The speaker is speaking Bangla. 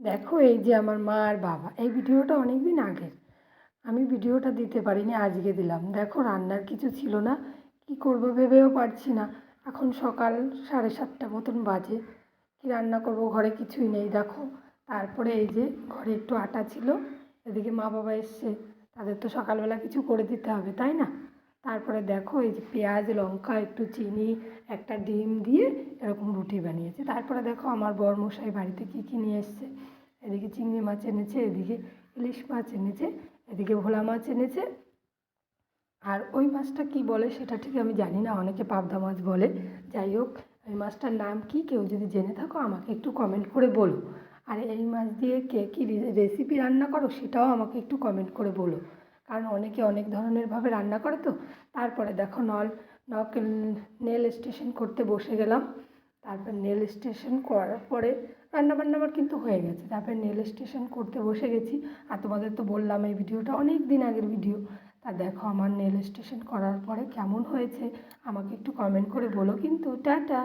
দেখো এই যে আমার মা আর বাবা, এই ভিডিওটা অনেক দিন আগের। আমি ভিডিওটা দিতে পারিনি, আজকে দিলাম। দেখো রান্নার কিছু ছিল না, কি করব ভেবেও পারছি না। এখন সকাল 7:30 মতন বাজে, কি রান্না করব, ঘরে কিছুই নেই দেখো। তারপরে এই যে ঘরে একটু আটা ছিল, এদিকে মা বাবা এসছে, তাদের তো সকালবেলা কিছু করে দিতে হবে তাই না। তারপরে দেখো এই যে পেঁয়াজ লঙ্কা একটু চিনি একটা ডিম দিয়ে এরকম রুটি বানিয়েছে। তারপরে দেখো আমার বরমশাই বাড়িতে কী কী নিয়ে এসছে, এদিকে চিংড়ি মাছ এনেছে, এদিকে ইলিশ মাছ এনেছে, এদিকে ভোলা মাছ এনেছে। আর ওই মাছটা কি বলে সেটা ঠিক আমি জানি না, অনেকে পাবদা মাছ বলে। যাই হোক, ওই মাছটার নাম কি, কেউ যদি জেনে থাকো আমাকে একটু কমেন্ট করে বলো। আর এই মাছ দিয়ে কে কী রেসিপি রান্না করো সেটাও আমাকে একটু কমেন্ট করে বলো, কারণ অনেকে অনেক ধরনেরভাবে রান্না করে তো। তারপরে দেখো নেল স্টেশন করতে বসে গেলাম। তারপর নেল স্টেশন করার পরে রান্নাবান্না আমার কিন্তু হয়ে গেছে। তারপরে নেল স্টেশন করতে বসে গেছি। আর তোমাদের তো বললাম এই ভিডিওটা অনেক দিন আগের ভিডিও। তা দেখো আমার নেল স্টেশন করার পরে কেমন হয়েছে আমাকে একটু কমেন্ট করে বলো কিন্তু। টাটা।